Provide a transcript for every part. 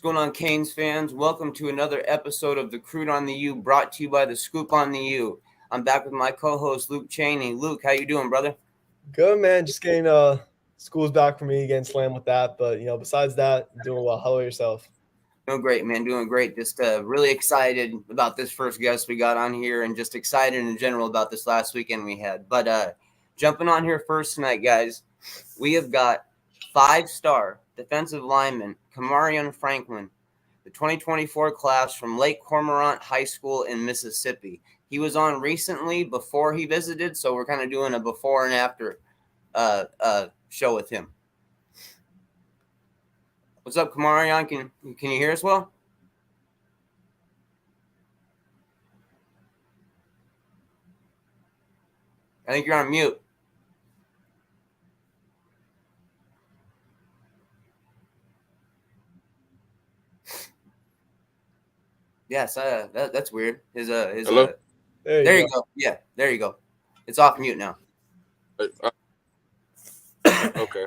What's going on, Canes fans? Welcome to another episode of the Croot on the U, brought to you by the Scoop on the U. I'm back with my co-host Luke Cheney. Luke, how you doing, brother? Good, man. Just getting school's back for me, getting slammed with that. But besides that, doing well. How about yourself? Doing great, man. Doing great. Just really excited about this first guest we got on here, and just excited in general about this last weekend we had. But jumping on here first tonight, guys, we have got five-star defensive lineman Kamarion Franklin, the 2024 class from Lake Cormorant High School in Mississippi. He was on recently before he visited, so we're kind of doing a before and after show with him. What's up, Kamarion? Can you hear us well? I think you're on mute. Yes, that's weird. Hello? There you go. Yeah, there you go. It's off mute now. Okay.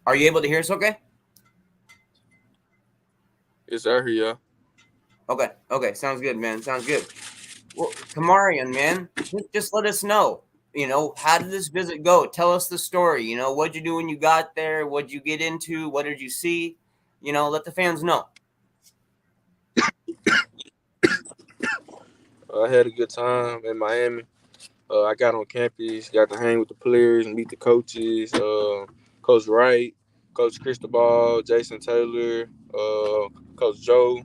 Are you able to hear us okay? Yes, I hear ya. Okay. Sounds good, man. Sounds good. Well, Kamarion, man, just let us know. How did this visit go? Tell us the story. What'd you do when you got there? What'd you get into? What did you see? Let the fans know. I had a good time in Miami. I got on campus, got to hang with the players and meet the coaches. Coach Wright, Coach Cristobal, Jason Taylor, Coach Joe,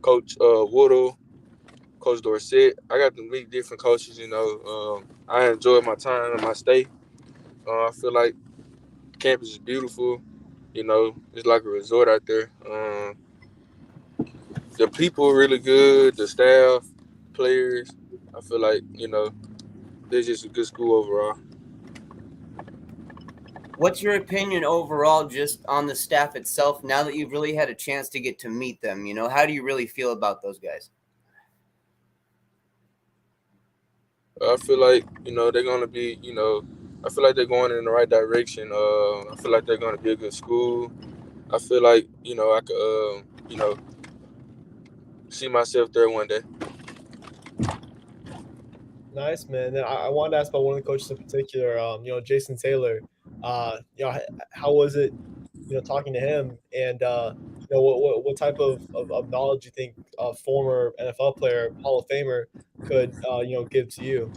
Coach Woodle, Coach Dorsett. I got to meet different coaches. I enjoyed my time and my stay. I feel like campus is beautiful. It's like a resort out there. The people are really good. The staff, players. I feel like it's just a good school overall. What's your opinion overall just on the staff itself now that you've really had a chance to get to meet them? How do you really feel about those guys? I feel like, they're going to be, I feel like they're going in the right direction. I feel like they're going to be a good school. I feel like, I could, see myself there one day. Nice, man. And I wanted to ask about one of the coaches in particular. Jason Taylor. How was it? Talking to him, and what type of knowledge you think a former NFL player, Hall of Famer, could give to you?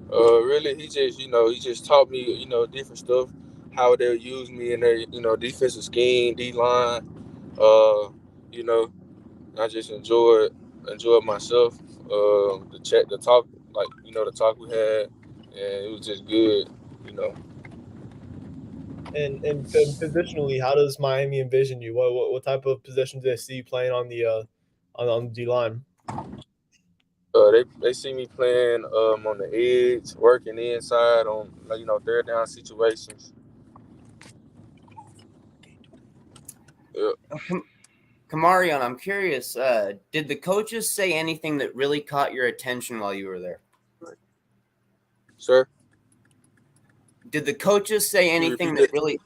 Really, he just taught me, different stuff, how they'll use me in their, defensive scheme, D line. Uh, you know, I just enjoyed myself. The talk, like the talk we had, and it was just good. You know, And positionally, how does Miami envision you? What type of position do they see you playing on the on the D line? they see me playing on the edge, working the inside on third down situations. Yeah. Kamarion, I'm curious, did the coaches say anything that really caught your attention while you were there? Sir? Did the coaches say anything that really,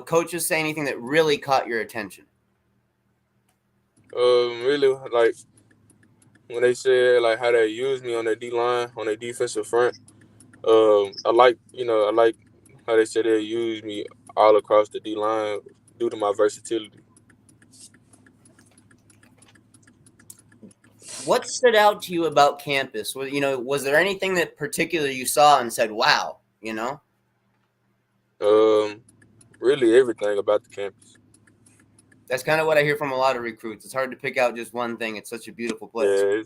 coaches say anything that really caught your attention? Really, like when they said like how they use me on the D line, on the defensive front. I like how they said they use me all across the D line due to my versatility. What stood out to you about campus? Was there anything that particular you saw and said, "Wow"? Really everything about the campus. That's kind of what I hear from a lot of recruits. It's hard to pick out just one thing. It's such a beautiful place. Yeah.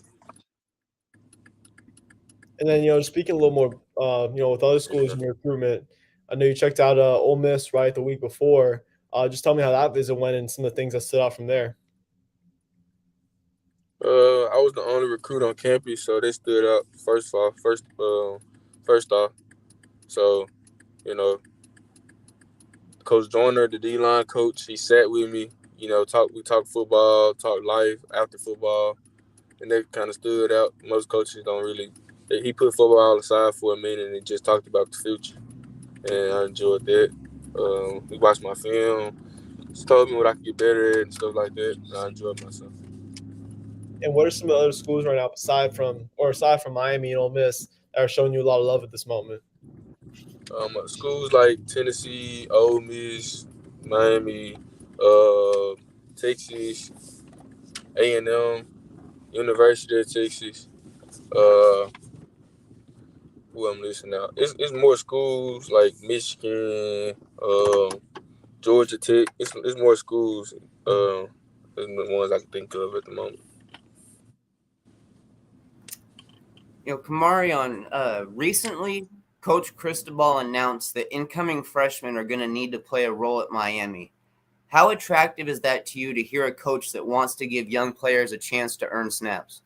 And then speaking a little more, with other schools in your recruitment, I know you checked out Ole Miss right the week before. Just tell me how that visit went and some of the things that stood out from there. I was the only recruit on campus, so they stood out first off. So, Coach Joyner, the D line coach, he sat with me. We talked football, talked life after football, and that kind of stood out. Most coaches don't really. He put football aside for a minute and just talked about the future, and I enjoyed that. He watched my film. Just told me what I could get better at and stuff like that. And I enjoyed myself. And what are some of the other schools right now, aside from Miami and Ole Miss, that are showing you a lot of love at this moment? Schools like Tennessee, Ole Miss, Miami, uh, Texas, A&M, University of Texas. Uh, who I'm listening out? It's more schools like Michigan, Georgia Tech. It's more schools. Than the ones I can think of at the moment. Kamarion, recently, Coach Cristobal announced that incoming freshmen are going to need to play a role at Miami. How attractive is that to you to hear a coach that wants to give young players a chance to earn snaps?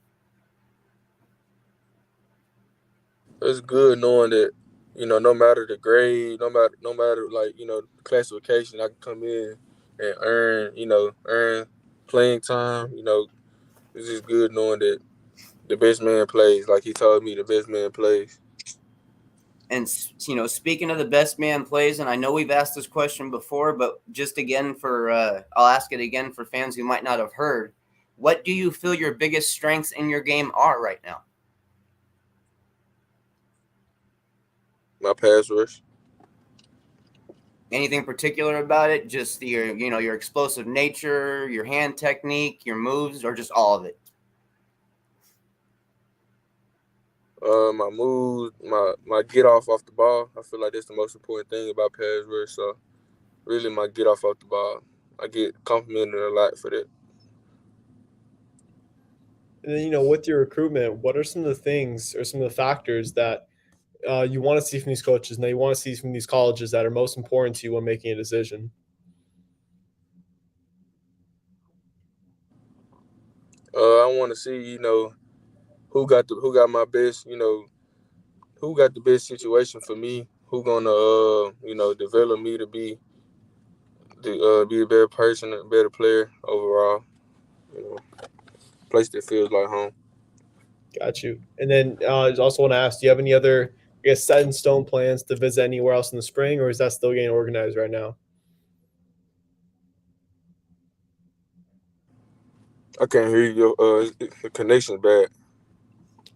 It's good knowing that no matter the grade, no matter like classification, I can come in and earn playing time. It's just good knowing that the best man plays. Like he told me, the best man plays. And speaking of the best man plays, and I know we've asked this question before, but just again I'll ask it again for fans who might not have heard. What do you feel your biggest strengths in your game are right now? My pass rush. Anything particular about it? Just your explosive nature, your hand technique, your moves, or just all of it? My moves, my get off the ball. I feel like that's the most important thing about pass rush. So really, my get off the ball. I get complimented a lot for that. And then, with your recruitment, what are some of the things or some of the factors that you want to see from these coaches and that you want to see from these colleges that are most important to you when making a decision? I want to see, who got my best, who got the best situation for me, who gonna develop me to be a better person, a better player overall. You know, place that feels like home. Got you. And then I also want to ask, do you have any other, I guess, set in stone plans to visit anywhere else in the spring, or is that still getting organized right now? I can't hear you. The connection's bad.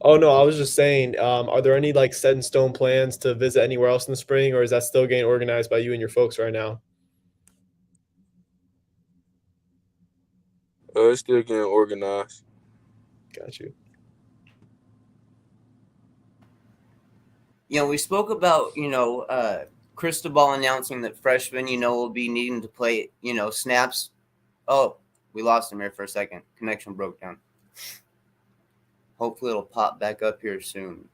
Oh no, I was just saying, are there any like set in stone plans to visit anywhere else in the spring, or is that still getting organized by you and your folks right now? It's still getting organized. Got you. We spoke about, Cristobal announcing that freshmen, will be needing to play, snaps. Oh, we lost him here for a second. Connection broke down. Hopefully it'll pop back up here soon.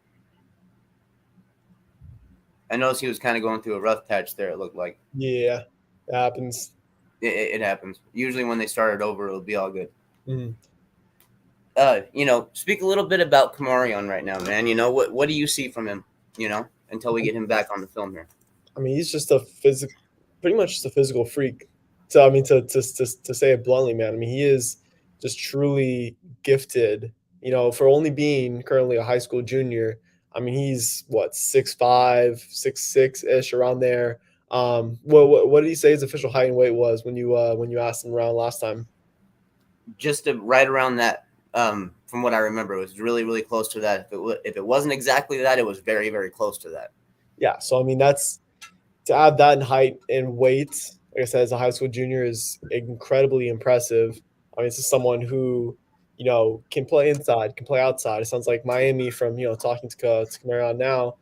I noticed he was kind of going through a rough patch there, it looked like. Yeah, it happens. It happens. Usually when they start it over, it'll be all good. Mm-hmm. Speak a little bit about Kamarion right now, man. What do you see from him, until we get him back on the film here? I mean, he's just pretty much just a physical freak. So, I mean, to say it bluntly, man, I mean, he is just truly gifted, for only being currently a high school junior. I mean, he's what, 6'5", 6'6" ish around there. What did he say his official height and weight was when you asked him around last time? Just right around that. From what I remember, it was really, really close to that. If it wasn't exactly that, it was very, very close to that. Yeah, so I mean, that's to add that in height and weight. Like I said, as a high school junior, is incredibly impressive. I mean, this is someone who can play inside, can play outside. It sounds like Miami from talking to Camara now.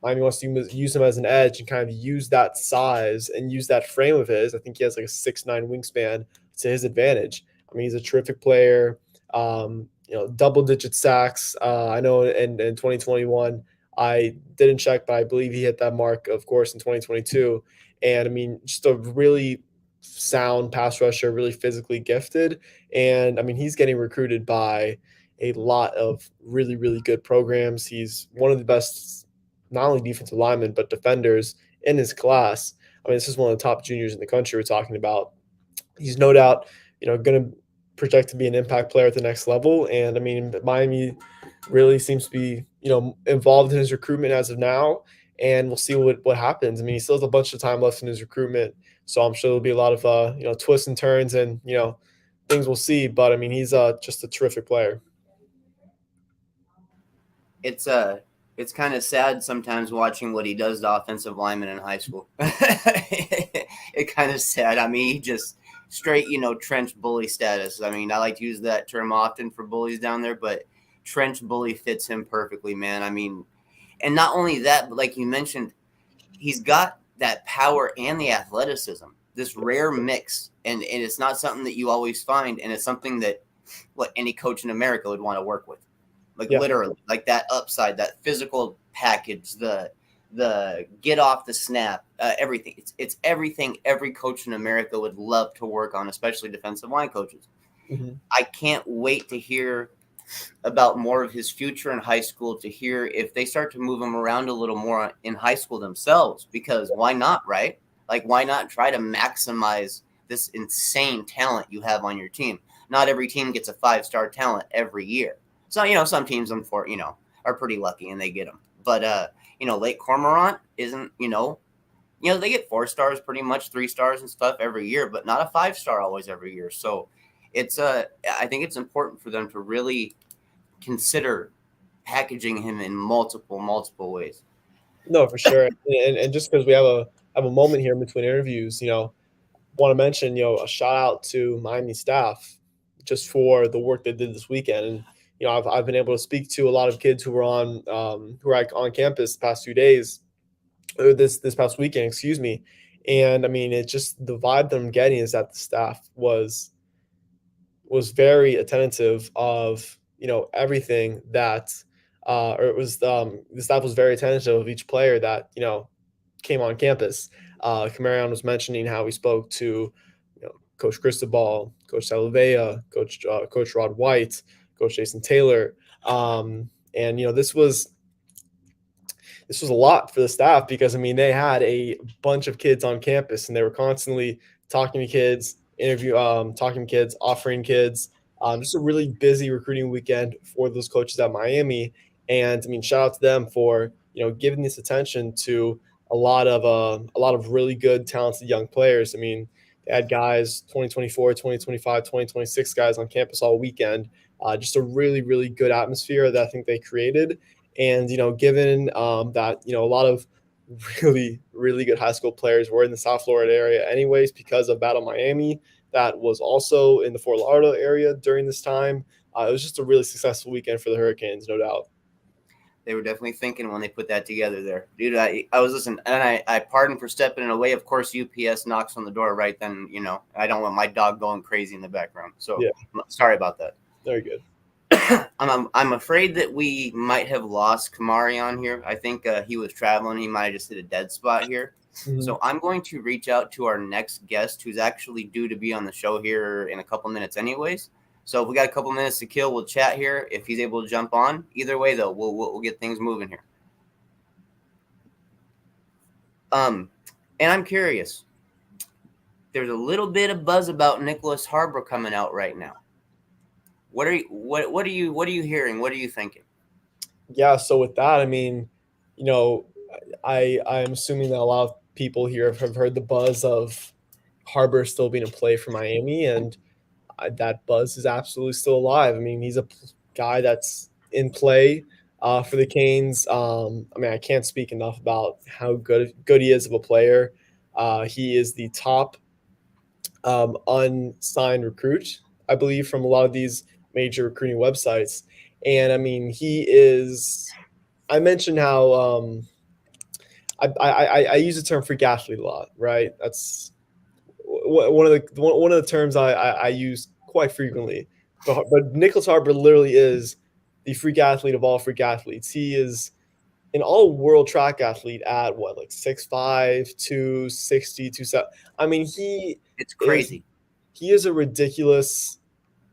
Miami wants to use him as an edge and kind of use that size and use that frame of his. I think he has like a 6'9" wingspan to his advantage. I mean, he's a terrific player. Double-digit sacks. I know in 2021, I didn't check, but I believe he hit that mark, of course, in 2022. And I mean, just a really sound pass rusher, really physically gifted. And I mean, he's getting recruited by a lot of really, really good programs. He's one of the best, not only defensive linemen, but defenders in his class. I mean, this is one of the top juniors in the country we're talking about. He's no doubt, going to project to be an impact player at the next level. And I mean, Miami really seems to be, involved in his recruitment as of now. and we'll see what happens. I mean, he still has a bunch of time left in his recruitment, so I'm sure there'll be a lot of twists and turns and things we'll see. But I mean, he's just a terrific player. It's it's kind of sad sometimes watching what he does to offensive linemen in high school. It kind of sad. I mean, he just straight, trench bully status. I mean, I like to use that term often for bullies down there, but trench bully fits him perfectly, man. I mean, and not only that, but like you mentioned, he's got that power and the athleticism, this rare mix. And it's not something that you always find. And it's something that what any coach in America would want to work with. Like literally, like that upside, that physical package, the get off the snap, everything. It's everything every coach in America would love to work on, especially defensive line coaches. Mm-hmm. I can't wait to hear about more of his future in high school, to hear if they start to move him around a little more in high school themselves, because why not, right? Like, why not try to maximize this insane talent you have on your team? Not every team gets a 5-star talent every year. So, some teams, are pretty lucky and they get them. But, Lake Cormorant isn't, they get 4 stars pretty much, 3 stars and stuff every year, but not a 5-star always every year. So it's I think it's important for them to really consider packaging him in multiple ways. No, for sure. And just because we have a moment here in between interviews, want to mention, a shout out to Miami staff just for the work they did this weekend. And I've been able to speak to a lot of kids who were on campus the past 2 days, or this past weekend, excuse me. And I mean, it just, the vibe that I'm getting is that the staff was very attentive of everything that or it was the staff was very attentive of each player that came on campus. Camarion was mentioning how he spoke to Coach Cristobal, Coach Salavea, Coach Rod White, Coach Jason Taylor, and this was a lot for the staff, because I mean, they had a bunch of kids on campus and they were constantly talking to kids, talking to kids, offering kids. Just a really busy recruiting weekend for those coaches at Miami. And I mean, shout out to them for giving this attention to a lot of really good, talented young players. I mean, they had guys 2024, 2025, 2026 guys on campus all weekend. Just a really, really good atmosphere that I think they created. And given that a lot of really, really good high school players were in the South Florida area anyways, because of Battle Miami, that was also in the Fort Lauderdale area during this time. It was just a really successful weekend for the Hurricanes, no doubt. They were definitely thinking when they put that together there. Dude, I was listening, and I pardon for stepping in a way. Of course, UPS knocks on the door right then. I don't want my dog going crazy in the background. So yeah. Sorry about that. Very good. I'm afraid that we might have lost Kamari on here. I think he was traveling. He might have just hit a dead spot here. Mm-hmm. So I'm going to reach out to our next guest, who's actually due to be on the show here in a couple minutes anyways. So if we got a couple minutes to kill, we'll chat here. If he's able to jump on, either way though, we'll get things moving here. And I'm curious. There's a little bit of buzz about Nicholas Harbor coming out right now. What are you hearing? What are you thinking? Yeah, so with that, I mean, I'm assuming that a lot of people here have heard the buzz of Harbor still being in play for Miami, and that buzz is absolutely still alive. I mean, he's a guy that's in play for the Canes. I mean, I can't speak enough about how good he is of a player. He is the top unsigned recruit, I believe, from a lot of these major recruiting websites. And I mean, he is. I mentioned how I use the term freak athlete a lot, right? That's one of the terms I use quite frequently. But Nicholas Harbor literally is the freak athlete of all freak athletes. He is an all-world track athlete at what, like 6'5", 260, 270. I mean, it's crazy. He is a ridiculous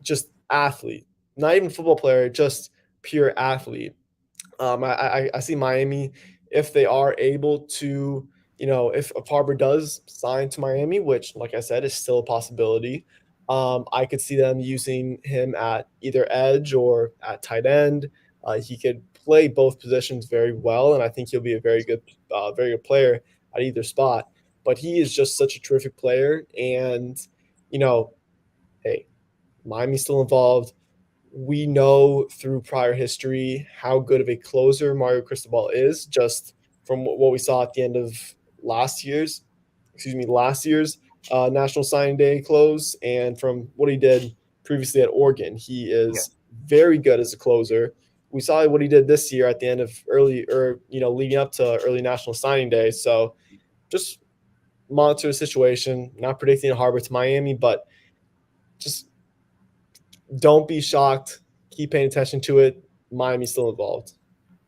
just athlete. Not even football player, just pure athlete. I see Miami, if they are able to, if Harbor does sign to Miami, which, like I said, is still a possibility, I could see them using him at either edge or at tight end. He could play both positions very well, and I think he'll be a very good player at either spot. But he is just such a terrific player, and you know, hey, Miami's still involved. We know through prior history how good of a closer Mario Cristobal is, just from what we saw at the end of last year's National Signing Day close, and from what he did previously at Oregon. He Yeah. is very good as a closer. We saw what he did this year at the end of leading up to early National Signing Day. So just monitor the situation. Not predicting a harbor to Miami, but just don't be shocked. Keep paying attention to it. Miami's still involved.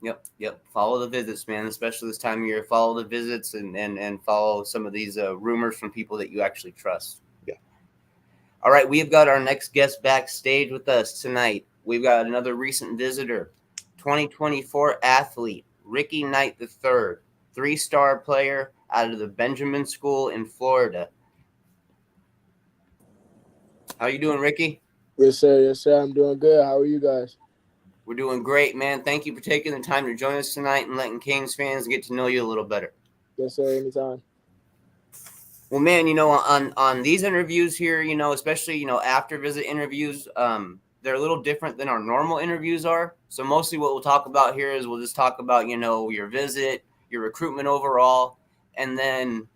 Yep. Follow the visits, man, especially this time of year. Follow the visits and follow some of these rumors from people that you actually trust. Yeah. All right, we've got our next guest backstage with us tonight. We've got another recent visitor, 2024 athlete, Ricky Knight III, 3-star player out of the Benjamin School in Florida. How you doing, Ricky? Yes, sir. Yes, sir. I'm doing good. How are you guys? We're doing great, man. Thank you for taking the time to join us tonight and letting Kings fans get to know you a little better. Yes, sir. Anytime. Well, man, on these interviews here, especially after visit interviews, they're a little different than our normal interviews are. So mostly what we'll talk about here is we'll just talk about your visit, your recruitment overall, and then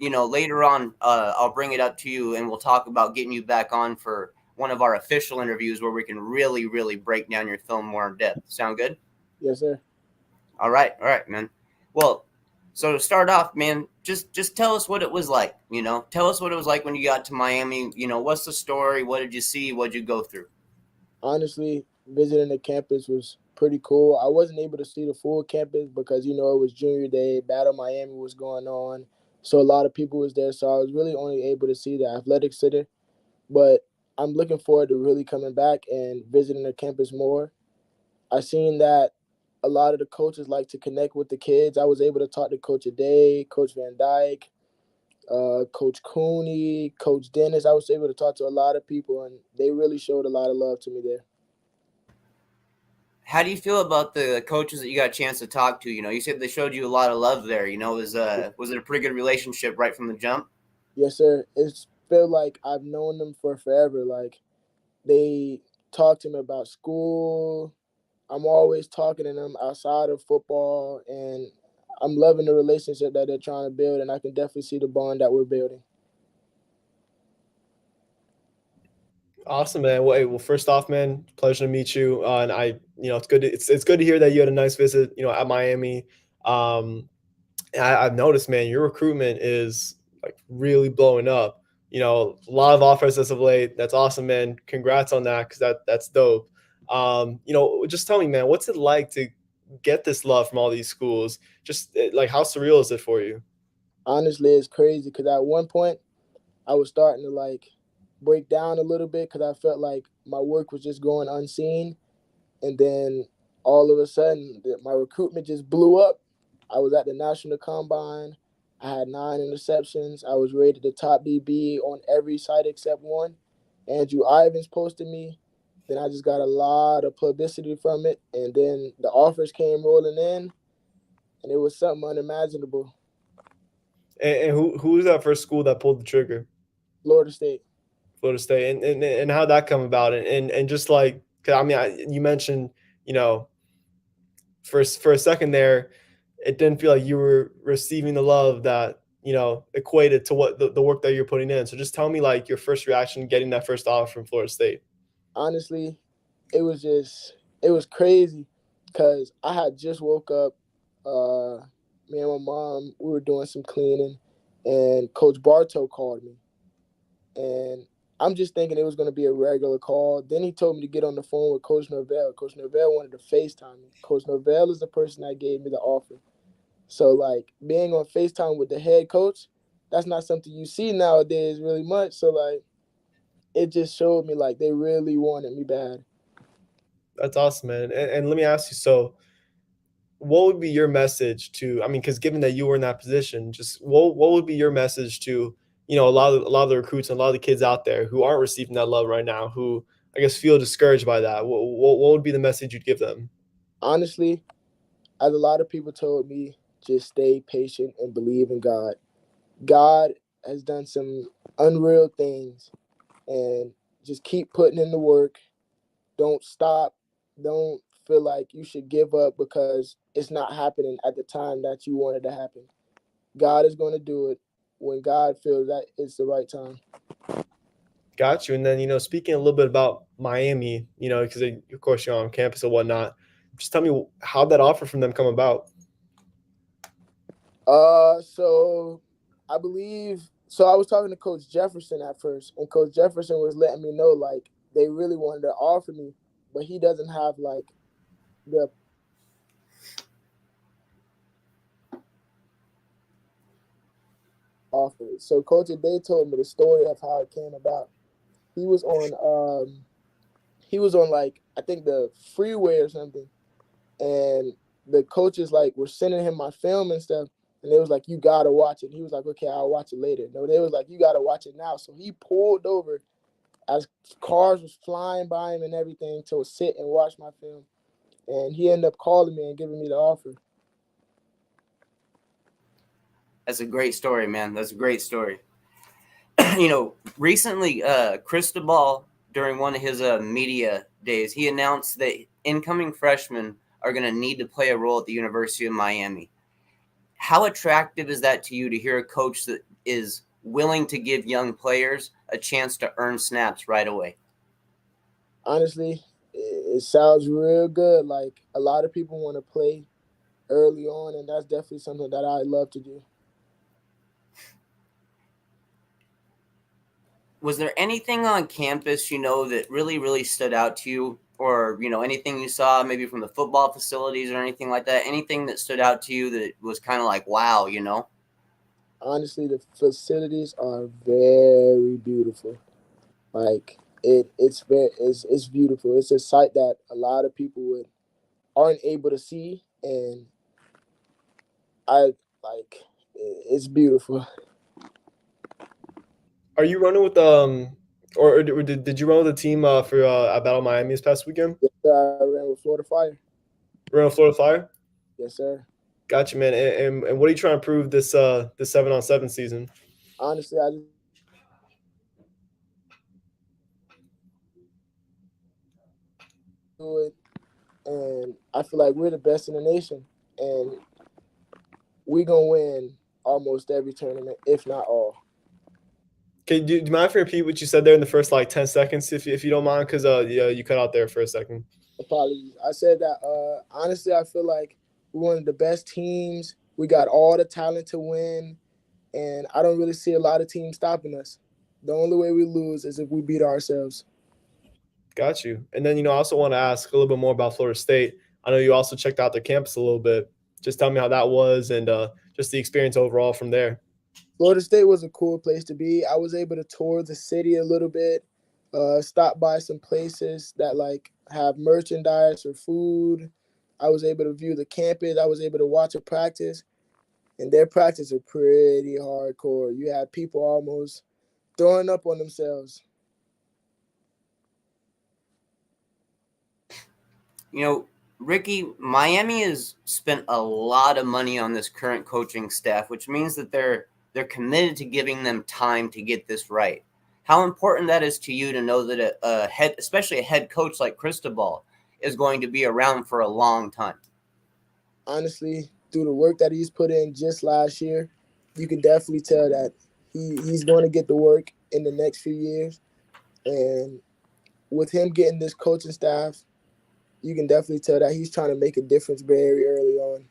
later on I'll bring it up to you and we'll talk about getting you back on for one of our official interviews where we can really, really break down your film more in depth. Sound good? Yes, sir. All right, man. Well, so to start off, man, just tell us what it was like. Tell us what it was like when you got to Miami. What's the story? What did you see? What did you go through? Honestly, visiting the campus was pretty cool. I wasn't able to see the full campus because, it was junior day. Battle Miami was going on. So a lot of people was there. So I was really only able to see the athletic center. But I'm looking forward to really coming back and visiting the campus more. I seen that a lot of the coaches like to connect with the kids. I was able to talk to Coach Aday, Coach Van Dyke, Coach Cooney, Coach Dennis. I was able to talk to a lot of people, and they really showed a lot of love to me there. How do you feel about the coaches that you got a chance to talk to? You said they showed you a lot of love there. Was it a pretty good relationship right from the jump? Yes, sir. It's feel like I've known them for forever. Like they talk to me about school. I'm always talking to them outside of football, and I'm loving the relationship that they're trying to build, and I can definitely see the bond that we're building. Awesome, man. Well, first off, man, pleasure to meet you. And it's good. It's good to hear that you had a nice visit, at Miami. I've noticed, man, your recruitment is like really blowing up. A lot of offers as of late. That's awesome, man. Congrats on that, because that's dope. Just tell me, man, what's it like to get this love from all these schools? Just like, how surreal is it for you? Honestly, it's crazy because at one point I was starting to like break down a little bit because I felt like my work was just going unseen. And then all of a sudden, my recruitment just blew up. I was at the National Combine. I had 9 interceptions. I was rated the top DB on every site except one. Andrew Ivins posted me. Then I just got a lot of publicity from it. And then the offers came rolling in, and it was something unimaginable. And who was that first school that pulled the trigger? Florida State. Florida State, and how'd that come about? And just like, 'cause you mentioned, for a second there, it didn't feel like you were receiving the love that equated to what the work that you're putting in. So just tell me, like, your first reaction getting that first offer from Florida State. Honestly, it was crazy because I had just woke up. Me and my mom, we were doing some cleaning, and Coach Bartow called me. And I'm just thinking it was going to be a regular call. Then he told me to get on the phone with Coach Norvell. Coach Norvell wanted to FaceTime me. Coach Norvell is the person that gave me the offer. So, like, being on FaceTime with the head coach, that's not something you see nowadays really much. So, like, it just showed me, like, they really wanted me bad. That's awesome, man. And let me ask you, so what would be your message to, because given that you were in that position, just what would be your message to, a lot of the recruits and a lot of the kids out there who aren't receiving that love right now, who I guess feel discouraged by that? What would be the message you'd give them? Honestly, as a lot of people told me, just stay patient and believe in God. God has done some unreal things, and just keep putting in the work. Don't stop. Don't feel like you should give up because it's not happening at the time that you want it to happen. God is going to do it when God feels that it's the right time. Got you. And then, speaking a little bit about Miami, because of course you're on campus and whatnot, just tell me how that offer from them come about. So I believe so. I was talking to Coach Jefferson at first, and Coach Jefferson was letting me know like they really wanted to offer me, but he doesn't have like the offer. So Coach Day told me the story of how it came about. He was on he was on like I think the freeway or something, and the coaches like were sending him my film and stuff, and they was like, "You gotta watch it." He was like, "Okay, I'll watch it later." No, they was like, "You gotta watch it now." So he pulled over as cars was flying by him and everything to sit and watch my film, and he ended up calling me and giving me the offer. That's a great story, man. That's a great story. Recently, Cristobal, during one of his media days, he announced that incoming freshmen are going to need to play a role at the University of Miami. How attractive is that to you to hear a coach that is willing to give young players a chance to earn snaps right away? Honestly, it sounds real good. Like a lot of people want to play early on, and that's definitely something that I love to do. Was there anything on campus, that really, really stood out to you? Or, anything you saw maybe from the football facilities or anything like that? Anything that stood out to you that was kind of like, wow? Honestly, the facilities are very beautiful. Like it's beautiful. It's a sight that a lot of people aren't able to see, and I like it's beautiful. Are you running with or did you run with a team for Battle Miami this past weekend? Yes, sir, I ran with Florida Fire. Running with Florida Fire. Yes, sir. Gotcha, man. And what are you trying to prove this 7-on-7 season? Honestly, I just do it, and I feel like we're the best in the nation, and we gonna win almost every tournament, if not all. Okay, do you mind if you repeat what you said there in the first like 10 seconds, if you don't mind, because yeah, you cut out there for a second. Apologies. I said that honestly, I feel like we're one of the best teams. We got all the talent to win, and I don't really see a lot of teams stopping us. The only way we lose is if we beat ourselves. Got you. And then I also want to ask a little bit more about Florida State. I know you also checked out their campus a little bit. Just tell me how that was and just the experience overall from there. Florida State was a cool place to be. I was able to tour the city a little bit, stop by some places that like have merchandise or food. I was able to view the campus. I was able to watch a practice, and their practice are pretty hardcore. You had people almost throwing up on themselves. Ricky, Miami has spent a lot of money on this current coaching staff, which means that they're committed to giving them time to get this right. How important that is to you to know that a head, especially a head coach like Cristobal, is going to be around for a long time. Honestly, through the work that he's put in just last year, you can definitely tell that he's going to get the work in the next few years. And with him getting this coaching staff, you can definitely tell that he's trying to make a difference very early on.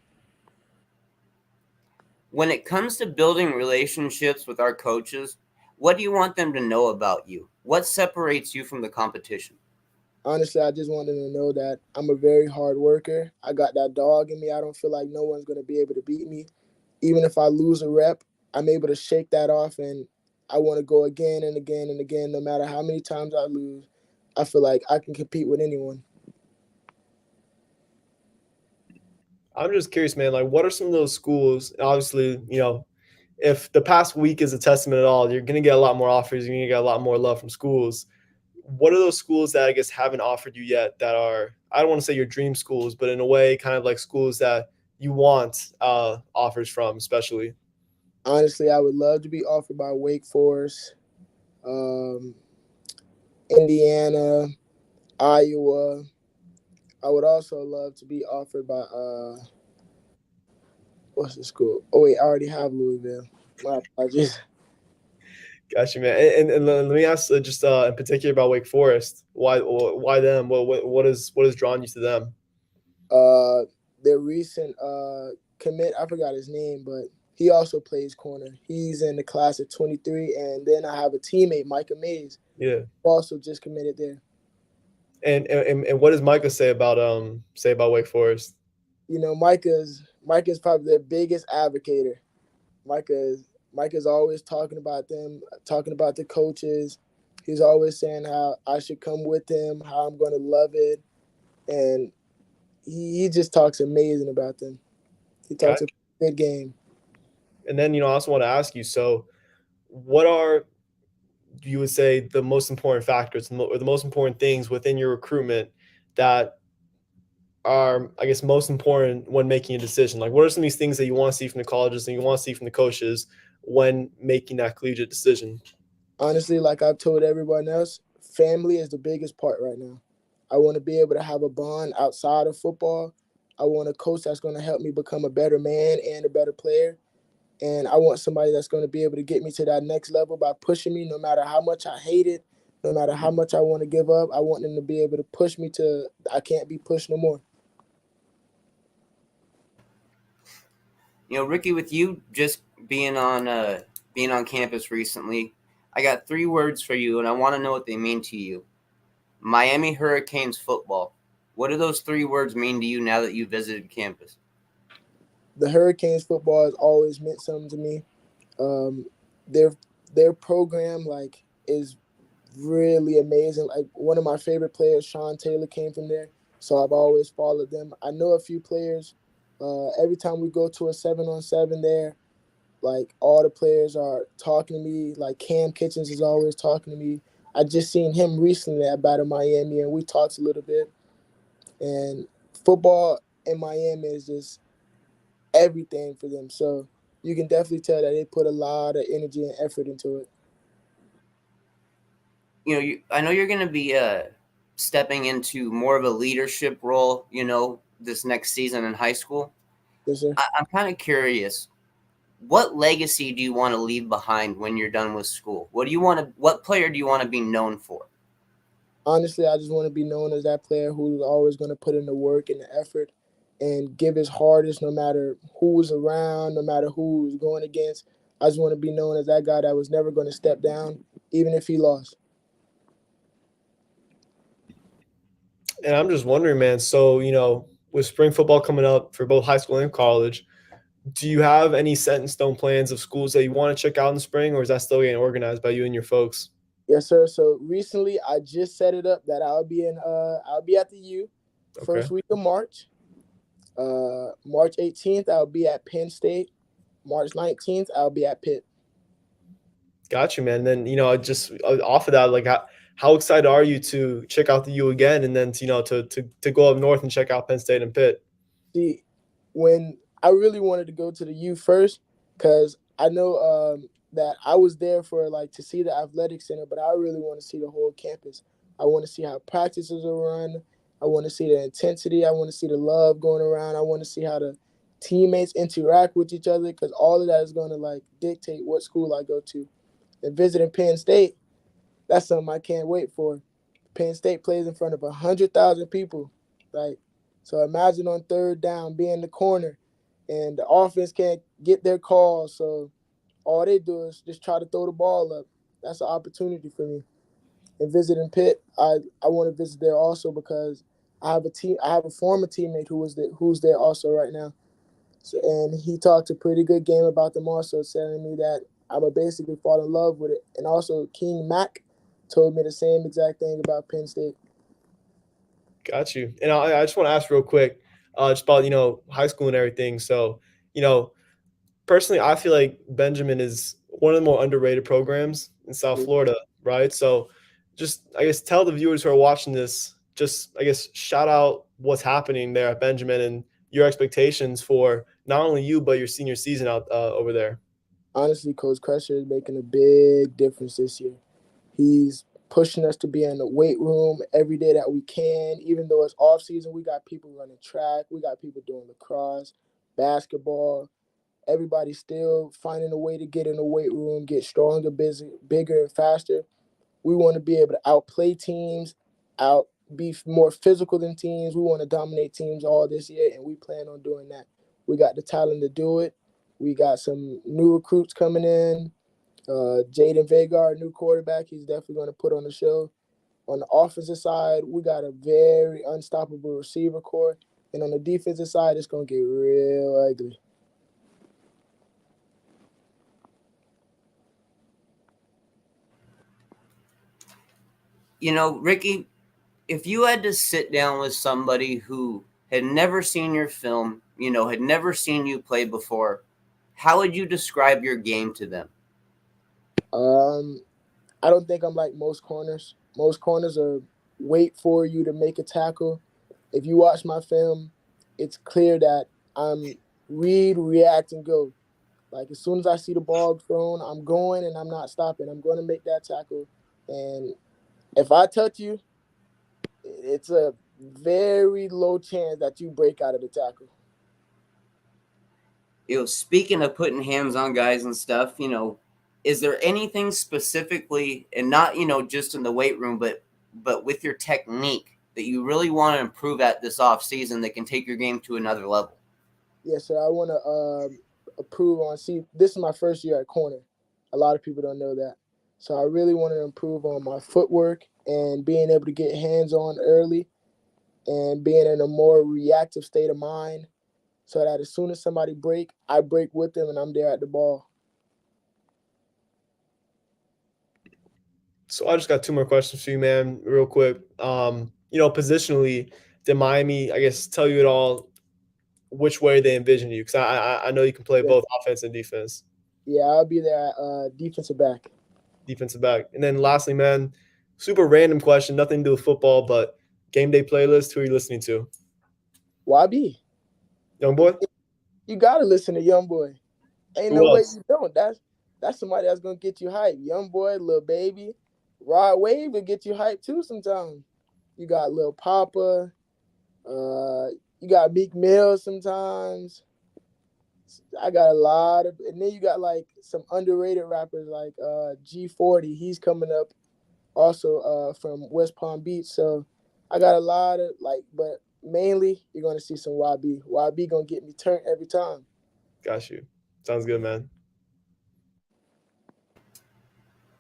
When it comes to building relationships with our coaches, what do you want them to know about you? What separates you from the competition? Honestly, I just want them to know that I'm a very hard worker. I got that dog in me. I don't feel like no one's going to be able to beat me. Even if I lose a rep, I'm able to shake that off, and I want to go again and again and again. No matter how many times I lose, I feel like I can compete with anyone. I'm just curious, man. Like, what are some of those schools? Obviously, if the past week is a testament at all, you're going to get a lot more offers. You're going to get a lot more love from schools. what are those schools that I guess haven't offered you yet that are, I don't want to say your dream schools, but in a way kind of like schools that you want offers from, especially? Honestly, I would love to be offered by Wake Forest, um, Indiana, Iowa. I would also love to be offered by what's the school? Oh wait, I already have Louisville. My apologies. Gotcha, man. And let me ask just in particular about Wake Forest. Why them? What is drawn you to them? Uh, their recent commit, I forgot his name, but he also plays corner. He's in the class of 23, and then I have a teammate, Micah Mays, Yeah. who also just committed there. And what does Micah say about Wake Forest? You know, Micah's probably their biggest advocator. Micah's always talking about them, talking about the coaches. He's always saying how I should come with him, how I'm going to love it, and he just talks amazing about them. He talks Gotcha. a good game. And then I also want to ask you. So, what are you would say the most important factors or the most important things within your recruitment that are, I guess, most important when making a decision? Like, what are some of these things that you want to see from the colleges and you want to see from the coaches when making that collegiate decision? Honestly, like I've told everyone else, family is the biggest part right now. I want to be able to have a bond outside of football. I want a coach that's going to help me become a better man and a better player. And I want somebody that's going to be able to get me to that next level by pushing me no matter how much I hate it, no matter how much I want to give up. I want them to be able to push me to I can't be pushed no more. Ricky, with you just being on campus recently, I got 3 words for you, and I want to know what they mean to you. Miami Hurricanes football. What do those 3 words mean to you now that you visited campus? The Hurricanes football has always meant something to me. Um, their their program is really amazing. Like one of my favorite players, Sean Taylor, came from there, so I've always followed them. I know a few players. Every time we go to a 7-on-7 there, like all the players are talking to me. Like Cam Kitchens is always talking to me. I just seen him recently at Battle Miami, and we talked a little bit. And football in Miami is just everything for them. So you can definitely tell that they put a lot of energy and effort into it. I know you're going to be stepping into more of a leadership role, this next season in high school. Yes, sir. I'm kind of curious. What legacy do you want to leave behind when you're done with school? What player do you want to be known for? Honestly, I just want to be known as that player who's always going to put in the work and the effort and give his hardest no matter who's around, no matter who's going against. I just want to be known as that guy that was never going to step down, even if he lost. And I'm just wondering, man. So, with spring football coming up for both high school and college, do you have any set in stone plans of schools that you want to check out in the spring, or is that still getting organized by you and your folks? Yes, sir. So recently, I just set it up that I'll be at the U Okay. first week of March. March 18th, I'll be at Penn State. March 19th, I'll be at Pitt. Got you, man. And then, just off of that, like how excited are you to check out the U again, and then to go up north and check out Penn State and Pitt? See, when I really wanted to go to the U first, because I know that I was there for to see the athletic center, but I really want to see the whole campus. I want to see how practices are run. I want to see the intensity. I want to see the love going around. I want to see how the teammates interact with each other, because all of that is going to dictate what school I go to. And visiting Penn State, that's something I can't wait for. Penn State plays in front of 100,000 people. Like, so imagine on third down, being in the corner, and the offense can't get their call. So all they do is just try to throw the ball up. That's an opportunity for me. And visiting Pitt, I want to visit there also because I have a former teammate who's there also right now. So, and he talked a pretty good game about them also, telling me that I would basically fall in love with it. And also King Mack told me the same exact thing about Penn State. Got you. And I just want to ask real quick, just about high school and everything. So, personally, I feel like Benjamin is one of the more underrated programs in South Florida, right? So, just I guess tell the viewers who are watching this, just I guess shout out what's happening there at Benjamin and your expectations for not only you but your senior season out over there. Honestly, Coach Crusher is making a big difference this year. He's pushing us to be in the weight room every day that we can. Even though it's off season, we got people running track, we got people doing lacrosse, basketball. Everybody's still finding a way to get in the weight room, get stronger, busy, bigger, and faster. We want to be able to outplay teams, out be more physical than teams. We want to dominate teams all this year, and we plan on doing that. We got the talent to do it. We got some new recruits coming in. Jaden Vega, our new quarterback, he's definitely going to put on the show. On the offensive side, we got a very unstoppable receiver core. And on the defensive side, it's going to get real ugly. Ricky, if you had to sit down with somebody who had never seen your film, had never seen you play before, how would you describe your game to them? I don't think I'm like most corners. Most corners are wait for you to make a tackle. If you watch my film, it's clear that I'm read, react, and go. Like as soon as I see the ball thrown, I'm going and I'm not stopping. I'm going to make that tackle. And if I touch you, it's a very low chance that you break out of the tackle. Speaking of putting hands on guys and stuff, is there anything specifically, and not, just in the weight room, but with your technique that you really want to improve at this off season that can take your game to another level? Yes, sir. I want to improve on. See, this is my first year at corner. A lot of people don't know that. So I really want to improve on my footwork and being able to get hands on early and being in a more reactive state of mind so that as soon as somebody break, I break with them and I'm there at the ball. So I just got two more questions for you, man, real quick. Positionally, did Miami, I guess, tell you at all which way they envision you? Because I know you can play both offense and defense. Yeah, I'll be there at defensive back. Defensive back. And then lastly, man, super random question, nothing to do with football, but game day playlist, who are you listening to? YB. Young boy? You got to listen to Young Boy. Ain't Who no way else? you don't. That's somebody that's going to get you hyped. Young Boy, Lil Baby. Rod Wave will get you hyped too sometimes. You got Lil Papa. You got Meek Mill sometimes. I got a lot of, and then you got like some underrated rappers like G40. He's coming up also from West Palm Beach. So I got a lot of but mainly you're gonna see some YB. YB gonna get me turned every time. Got you. Sounds good, man.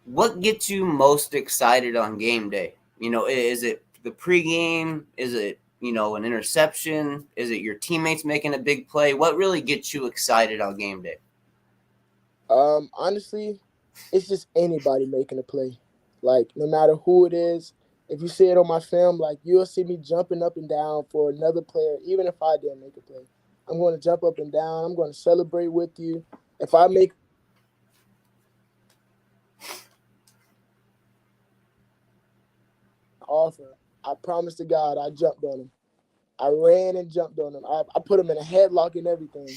What gets you most excited on game day? Is it the pregame? Is it, an interception? Is it your teammates making a big play? What really gets you excited on game day? Honestly, it's just anybody making a play. Like no matter who it is, if you see it on my film, like you'll see me jumping up and down for another player, even if I didn't make a play. I'm going to jump up and down. I'm going to celebrate with you. If I make offer, I promise to God, I jumped on him. I ran and jumped on him. I put him in a headlock and everything.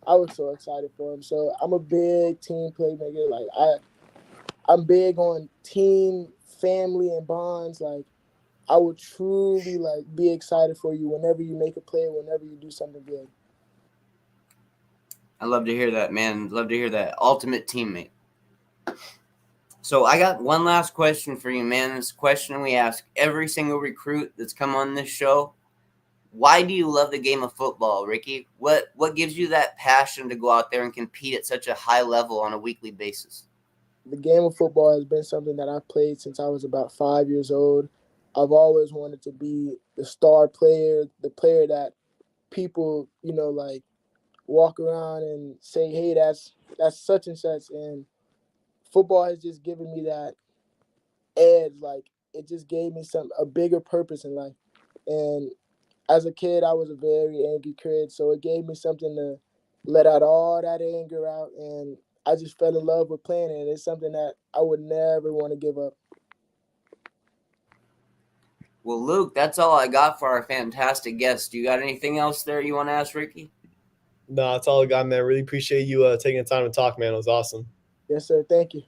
I was so excited for him. So I'm a big team playmaker. Like I'm big on team, family, and bonds. Like I would truly like be excited for you whenever you make a play, whenever you do something good. I love to hear that, man. Love to hear that. Ultimate teammate. So I got one last question for you, man. This question we ask every single recruit that's come on this show. Why do you love the game of football, Ricky? What gives you that passion to go out there and compete at such a high level on a weekly basis? The game of football has been something that I've played since I was about 5 years old. I've always wanted to be the star player, the player that people, like walk around and say, hey, that's such and such. And football has just given me that edge. Like it just gave me a bigger purpose in life. And as a kid, I was a very angry kid, so it gave me something to let out all that anger out, and I just fell in love with playing it. It's something that I would never want to give up. Well, Luke, that's all I got for our fantastic guest. Do you got anything else there you want to ask Ricky? No, that's all I got, man. Really appreciate you taking the time to talk, man. It was awesome. Yes, sir. Thank you.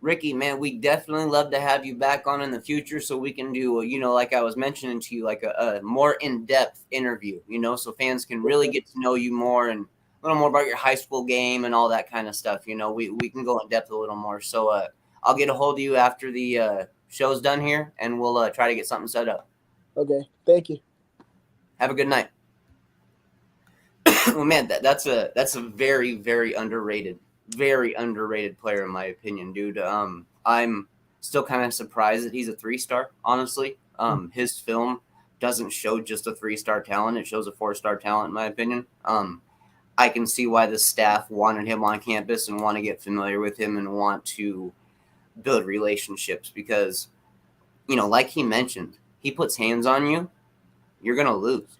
Ricky, man, we definitely love to have you back on in the future so we can do, like I was mentioning to you, like a more in-depth interview, so fans can really get to know you more and a little more about your high school game and all that kind of stuff. We can go in depth a little more. So I'll get a hold of you after the show's done here, and we'll try to get something set up. Okay. Thank you. Have a good night. Well, man, that's a very, very underrated player in my opinion, dude. I'm still kind of surprised that he's a 3-star, honestly. His film doesn't show just a 3-star talent. It shows a 4-star talent in my opinion. I can see why the staff wanted him on campus and want to get familiar with him and want to build relationships because, like he mentioned, he puts hands on you, you're going to lose.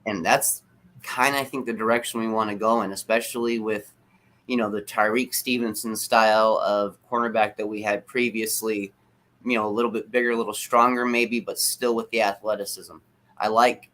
And that's kind of, I think, the direction we want to go in, especially with, the Tyreek Stevenson style of cornerback that we had previously, a little bit bigger, a little stronger maybe, but still with the athleticism. I like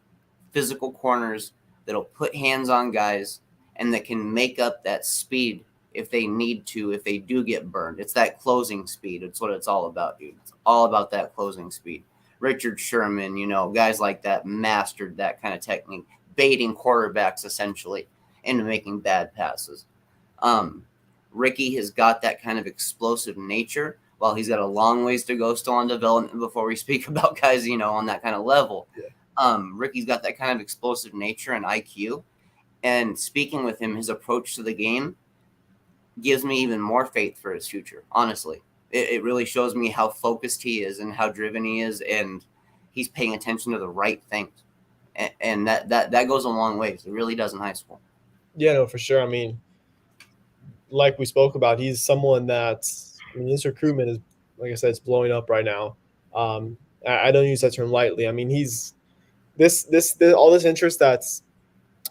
physical corners that'll put hands on guys and that can make up that speed if they need to, if they do get burned. It's that closing speed. It's what it's all about, dude. It's all about that closing speed. Richard Sherman, guys like that mastered that kind of technique, baiting quarterbacks essentially into making bad passes. Ricky has got that kind of explosive nature. While he's got a long ways to go still on development before we speak about guys, on that kind of level. Yeah. Ricky's got that kind of explosive nature and IQ. And speaking with him, his approach to the game gives me even more faith for his future, honestly. It really shows me how focused he is and how driven he is, and he's paying attention to the right things. And that goes a long ways. It really does in high school. Yeah, no, for sure. I mean, like we spoke about, he's someone that, his recruitment is, like I said, it's blowing up right now. I don't use that term lightly. I mean, he's this all this interest that's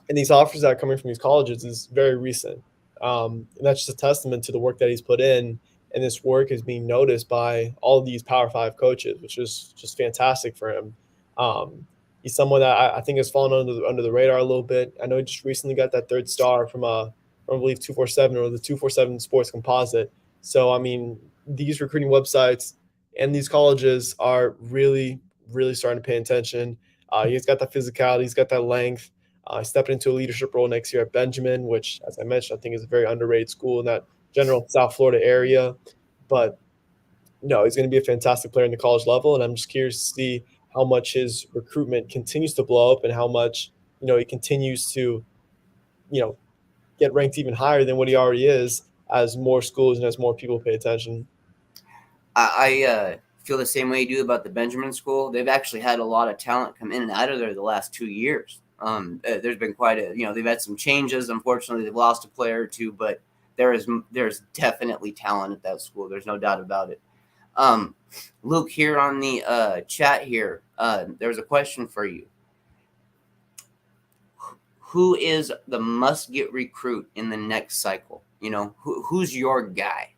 and these offers that are coming from these colleges is very recent. And that's just a testament to the work that he's put in. And this work is being noticed by all of these Power 5 coaches, which is just fantastic for him. He's someone that I think has fallen under the radar a little bit. I know he just recently got that 3rd star from I believe 247 or the 247 Sports Composite. So, I mean, these recruiting websites and these colleges are really, really starting to pay attention. He's got that physicality. He's got that length. Stepping into a leadership role next year at Benjamin, which, as I mentioned, I think is a very underrated school in that general South Florida area. But no, he's going to be a fantastic player in the college level, and I'm just curious to see how much his recruitment continues to blow up and how much he continues to get ranked even higher than what he already is as more schools and as more people pay attention. I feel the same way you do about the Benjamin School. They've actually had a lot of talent come in and out of there the last 2 years. There's been quite they've had some changes. Unfortunately, they've lost a player or two, but there's definitely talent at that school. There's no doubt about it. Luke, here on the chat here, there's a question for you. Who is the must-get recruit in the next cycle? Who's your guy?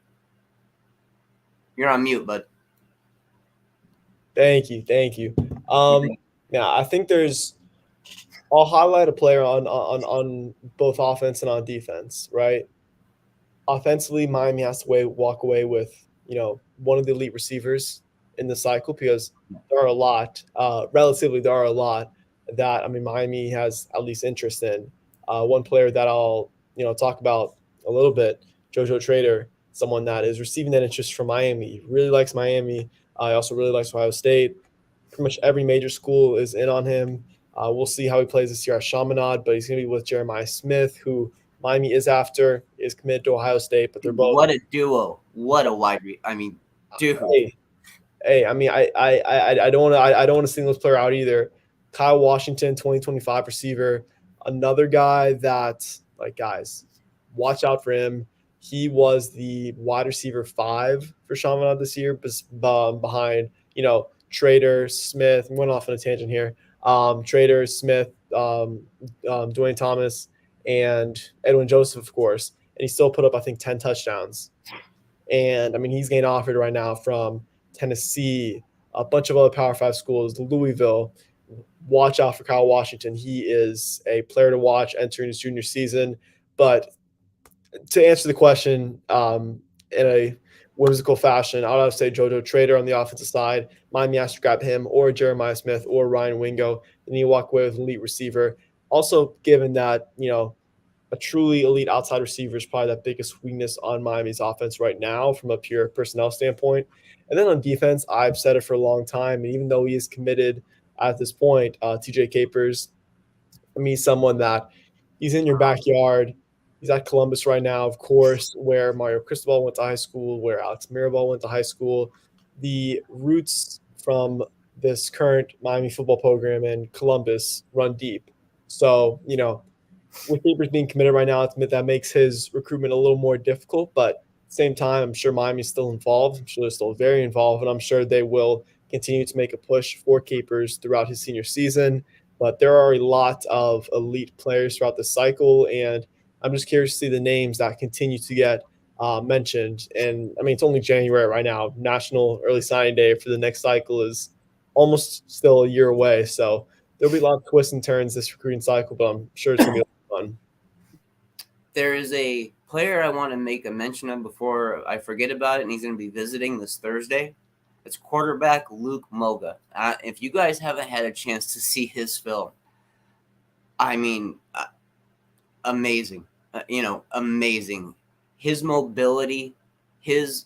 You're on mute, bud. Thank you. Now I think I'll highlight a player on both offense and on defense, right? Offensively, Miami has to walk away with, one of the elite receivers in the cycle because there are a lot, relatively there are a lot that, Miami has at least interest in. One player that I'll, talk about a little bit, JoJo Trader, someone that is receiving that interest from Miami. He really likes Miami. He also really likes Ohio State. Pretty much every major school is in on him. We'll see how he plays this year at Chaminade, but he's going to be with Jeremiah Smith, who Miami is committed to Ohio State, but they're both. What a duo! What a wide. Dude. Hey, I don't want to single this player out either. Kyle Washington, 2025 receiver, another guy that, guys, watch out for him. He was the wide receiver 5 for Chaminade this year, behind Trader, Smith. I'm going off on a tangent here. Trader, Smith, Dwayne Thomas, and Edwin Joseph, of course. And he still put up, I think, 10 touchdowns. And, he's getting offered right now from Tennessee, a bunch of other Power 5 schools, Louisville. Watch out for Kyle Washington. He is a player to watch entering his junior season. But to answer the question in a whimsical fashion, I would have to say JoJo Trader on the offensive side. Miami has to grab him or Jeremiah Smith or Ryan Wingo, and you walk away with an elite receiver. Also, given that, a truly elite outside receiver is probably the biggest weakness on Miami's offense right now from a pure personnel standpoint. And then on defense, I've said it for a long time, and even though he is committed at this point, TJ Capers, I mean, someone that he's in your backyard. He's at Columbus right now, of course, where Mario Cristobal went to high school, where Alex Mirabal went to high school. The roots from this current Miami football program in Columbus run deep. So, with Capers being committed right now, that makes his recruitment a little more difficult. But at the same time, I'm sure Miami's still involved. I'm sure they're still very involved, and I'm sure they will continue to make a push for Capers throughout his senior season. But there are a lot of elite players throughout the cycle, and I'm just curious to see the names that continue to get mentioned. And I mean, it's only January right now. National Early Signing Day for the next cycle is almost still a year away. So there'll be a lot of twists and turns this recruiting cycle, but I'm sure it's going to be a lot of fun. There is a player I want to make a mention of before I forget about it, and he's going to be visiting this Thursday. It's quarterback Luke Moga. If you guys haven't had a chance to see his film, I mean, amazing. Amazing. His mobility, his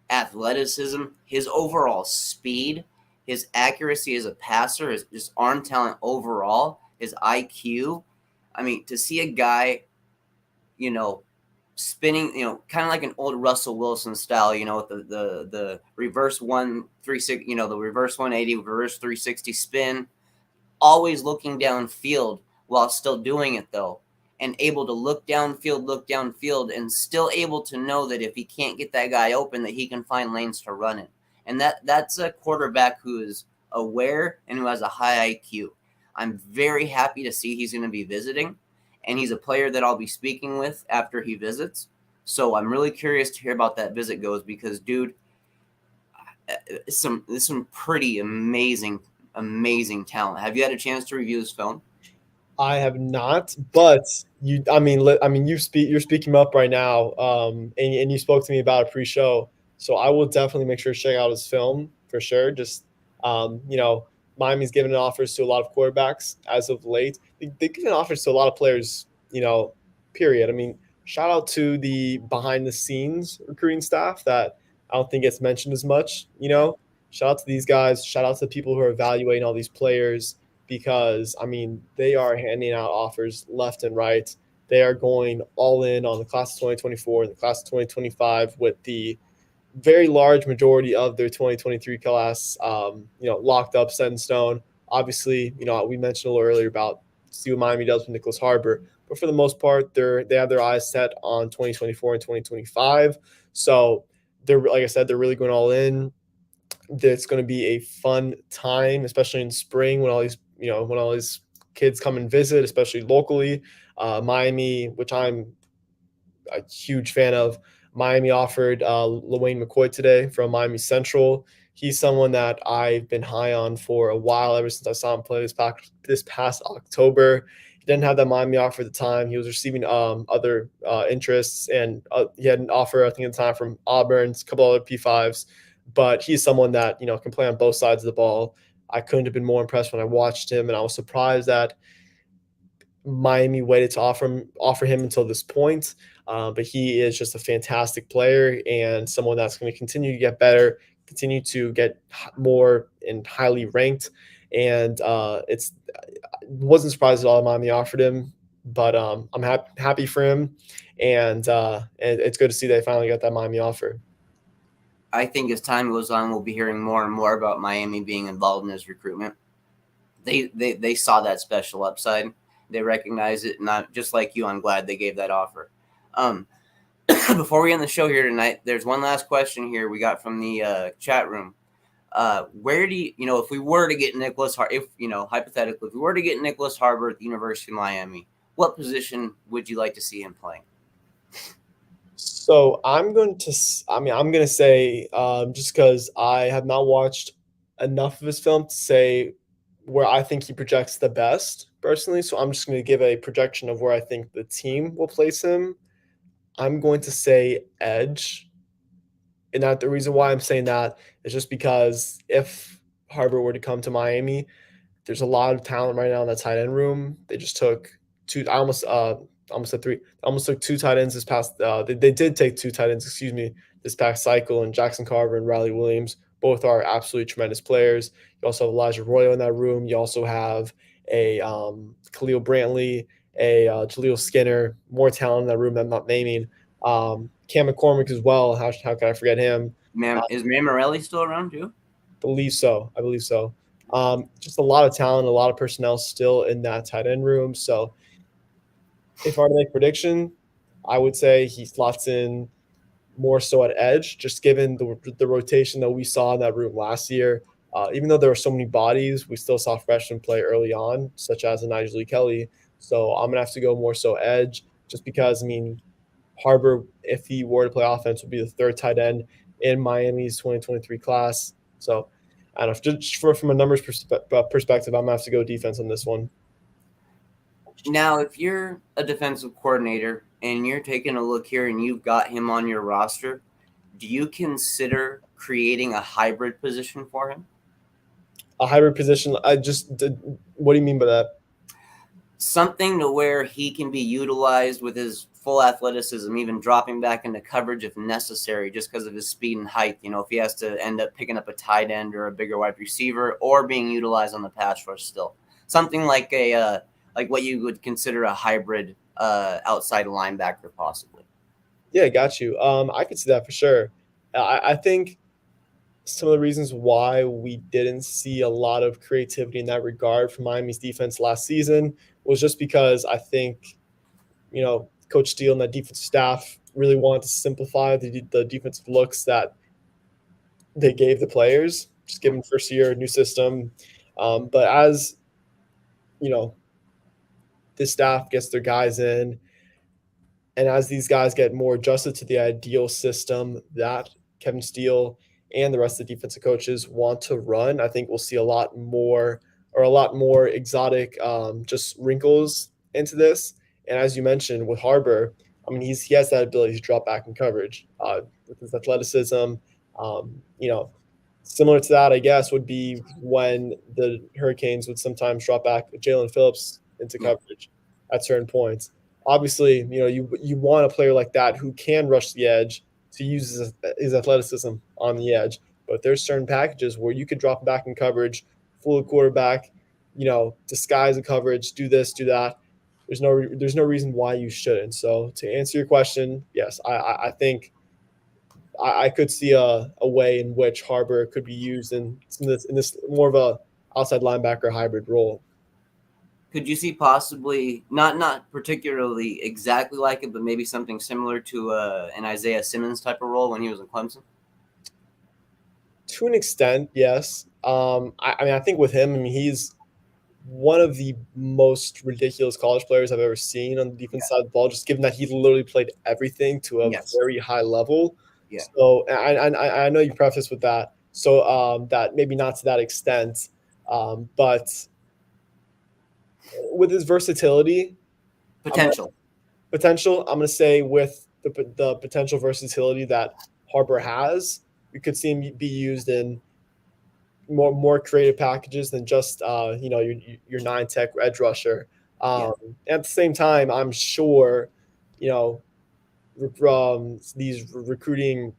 athleticism, his overall speed, his accuracy as a passer, his just arm talent overall, his IQ. I mean, to see a guy, spinning, kind of like an old Russell Wilson style, with the reverse 136, the reverse 180, reverse 360 spin, always looking downfield while still doing it though, and able to look downfield, and still able to know that if he can't get that guy open, that he can find lanes to run it. And that's a quarterback who is aware and who has a high IQ. I'm very happy to see he's going to be visiting, and he's a player that I'll be speaking with after he visits. So I'm really curious to hear about that visit goes, because, dude, some pretty amazing talent. Have you had a chance to review this film? I have not, but you're speaking up right now, and you spoke to me about a pre-show, so I will definitely make sure to check out his film for sure. Just Miami's given offers to a lot of quarterbacks as of late. They've given offers to a lot of players, period. I mean, shout out to the behind the scenes recruiting staff that I don't think gets mentioned as much. Shout out to these guys. Shout out to the people who are evaluating all these players, because, I mean, they are handing out offers left and right. They are going all in on the class of 2024 and the class of 2025, with the very large majority of their 2023 class, locked up, set in stone. Obviously, we mentioned a little earlier about see what Miami does with Nicholas Harbor, but for the most part, they have their eyes set on 2024 and 2025. So they're, like I said, they're really going all in. It's going to be a fun time, especially in spring when all these kids come and visit, especially locally. Miami, which I'm a huge fan of. Miami offered LaWayne McCoy today from Miami Central. He's someone that I've been high on for a while, ever since I saw him play this past October. He didn't have that Miami offer at the time. He was receiving other interests, and he had an offer, I think, at the time from Auburn, a couple other P5s. But he's someone that can play on both sides of the ball. I couldn't have been more impressed when I watched him, and I was surprised that Miami waited to offer him until this point. But he is just a fantastic player, and someone that's going to continue to get better, continue to get more and highly ranked. And wasn't surprised at all Miami offered him, but I'm happy for him, and it's good to see they finally got that Miami offer. I think as time goes on, we'll be hearing more and more about Miami being involved in his recruitment. They saw that special upside. They recognize it, not just like you. I'm glad they gave that offer. Before we end the show here tonight, there's one last question here we got from the chat room. Where do you, if we were to get Nicholas hypothetically, if we were to get Nicholas Harbor at the University of Miami, what position would you like to see him playing? So I'm going to say, just because I have not watched enough of his film to say where I think he projects the best personally. So I'm just going to give a projection of where I think the team will place him. I'm going to say edge. And that the reason why I'm saying that is just because if Harbor were to come to Miami, there's a lot of talent right now in that tight end room. They just took two. I almost said three. They almost took two tight ends this past. They did take two tight ends. Excuse me, this past cycle, and Jackson Carver and Riley Williams. Both are absolutely tremendous players. You also have Elijah Royo in that room. You also have a Khalil Brantley, a Jaleel Skinner. More talent in that room that I'm not naming. Cam McCormick as well. How can I forget him? Is Mammarelli still around too? Believe so. I believe so. Just a lot of talent, a lot of personnel still in that tight end room. So if I were to make a prediction, I would say he slots in more so at edge, just given the rotation that we saw in that room last year. Even though there were so many bodies, we still saw freshmen play early on, such as a Nigel Lee Kelly. So I'm gonna have to go more so edge, just because I mean Harbor, if he were to play offense, would be the third tight end in Miami's 2023 class. So I don't know. Just from a numbers perspective, I'm gonna have to go defense on this one. Now, if you're a defensive coordinator and you're taking a look here and you've got him on your roster, do you consider creating a hybrid position for him? A hybrid position. What do you mean by that? Something to where he can be utilized with his full athleticism, even dropping back into coverage if necessary, just because of his speed and height. You know, if he has to end up picking up a tight end or a bigger wide receiver, or being utilized on the pass rush still. Something like like what you would consider a hybrid outside linebacker, possibly. Yeah, got you. I could see that for sure. I think some of the reasons why we didn't see a lot of creativity in that regard from Miami's defense last season was just because I think, Coach Steele and that defensive staff really wanted to simplify the defensive looks that they gave the players, just given first year, new system. But as, this staff gets their guys in, and as these guys get more adjusted to the ideal system that Kevin Steele and the rest of the defensive coaches want to run, I think we'll see a lot more exotic just wrinkles into this. And as you mentioned with Harbor, I mean, he has that ability to drop back in coverage with his athleticism. Similar to that, I guess, would be when the Hurricanes would sometimes drop back Jalen Phillips into coverage at certain points. Obviously, you want a player like that who can rush the edge to use his athleticism on the edge. But there's certain packages where you could drop back in coverage, fool a quarterback, disguise the coverage, do this, do that. There's no reason why you shouldn't. So to answer your question, yes, I think I could see a way in which Harbor could be used in this more of a outside linebacker hybrid role. Could you see possibly not particularly exactly like it, but maybe something similar to an Isaiah Simmons type of role when he was in Clemson? To an extent, yes. I think with him, he's one of the most ridiculous college players I've ever seen on the defense side of the ball, just given that he literally played everything to a very high level. Yeah. So I know you preface with that. So that maybe not to that extent, but with his versatility, potential, I'm going to say with the potential versatility that Harbor has, we could see him be used in more creative packages than just your 9-tech edge rusher. At the same time, I'm sure these recruiting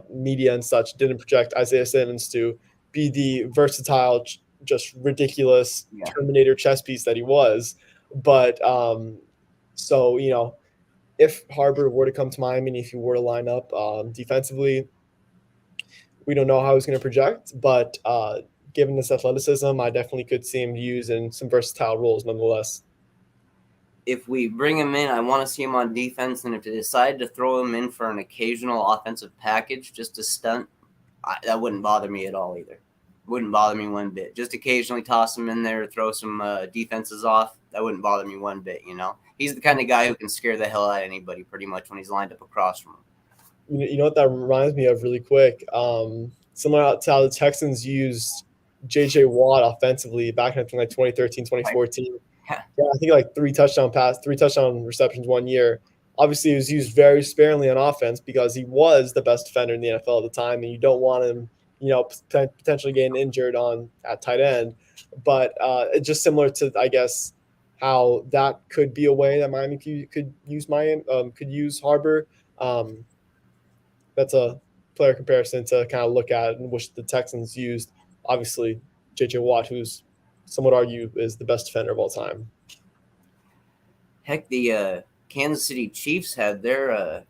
media and such didn't project Isaiah Simmons to be the versatile, just ridiculous Terminator chess piece that he was. But if Harbor were to come to Miami and if he were to line up defensively, we don't know how he's going to project, but given this athleticism, I definitely could see him used in some versatile roles nonetheless. If we bring him in, I want to see him on defense, and if they decide to throw him in for an occasional offensive package just to stunt, that wouldn't bother me at all either. Wouldn't bother me one bit. Just occasionally toss him in there, throw some defenses off. That wouldn't bother me one bit, He's the kind of guy who can scare the hell out of anybody pretty much when he's lined up across from him. You know what that reminds me of really quick? similar to how the Texans used J.J. Watt offensively back in like 2013, 2014. Yeah. Yeah, I think like three touchdown receptions 1 year. Obviously, he was used very sparingly on offense because he was the best defender in the NFL at the time, and you don't want him, potentially getting injured at tight end. But it's just similar to, I guess, how that could be a way that Miami could use Harbor. That's a player comparison to kind of look at, and which the Texans used. Obviously, J.J. Watt, who's some would argue is the best defender of all time. Heck, the Kansas City Chiefs had their,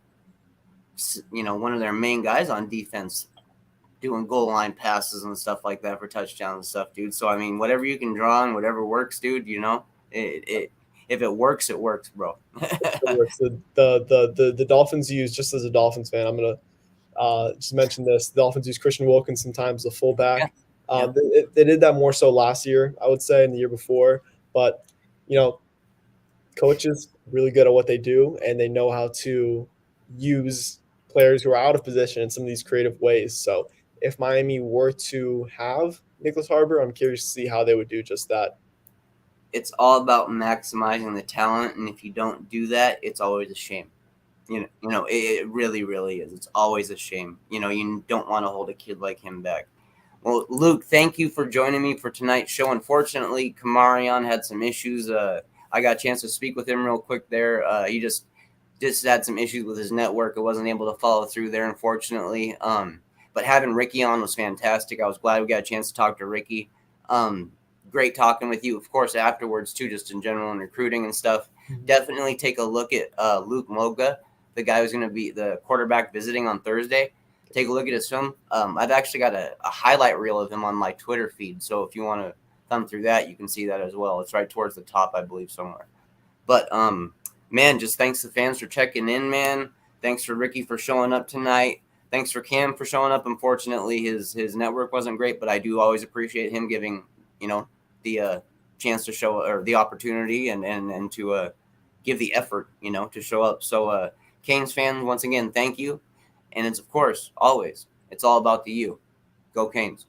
one of their main guys on defense doing goal line passes and stuff like that for touchdowns and stuff, dude. So I mean, whatever you can draw on, whatever works, dude. If it works, bro. The Dolphins use, just as a Dolphins fan, I'm gonna just mention this. The Dolphins use Christian Wilkins sometimes, the fullback. Yeah. They did that more so last year, I would say, and the year before. But coaches really good at what they do, and they know how to use players who are out of position in some of these creative ways. So if Miami were to have Nicholas Harbor, I'm curious to see how they would do just that. It's all about maximizing the talent, and if you don't do that, it's always a shame. It really, really is. It's always a shame. You don't want to hold a kid like him back. Well, Luke, thank you for joining me for tonight's show. Unfortunately, Kamarion had some issues. I got a chance to speak with him real quick there. He just had some issues with his network. I wasn't able to follow through there, unfortunately. But having Ricky on was fantastic. I was glad we got a chance to talk to Ricky. Great talking with you, of course, afterwards, too, just in general and recruiting and stuff. Mm-hmm. Definitely take a look at Luke Moga, the guy who's going to be the quarterback visiting on Thursday. Take a look at his film. I've actually got a highlight reel of him on my Twitter feed. So if you want to thumb through that, you can see that as well. It's right towards the top, I believe, somewhere. But, man, just thanks to fans for checking in, man. Thanks for Ricky for showing up tonight. Thanks for Cam for showing up. Unfortunately, his network wasn't great, but I do always appreciate him giving, the chance to show, or the opportunity and to give the effort, to show up. So, Canes fans, once again, thank you. And it's, of course, always, it's all about the U. Go Canes.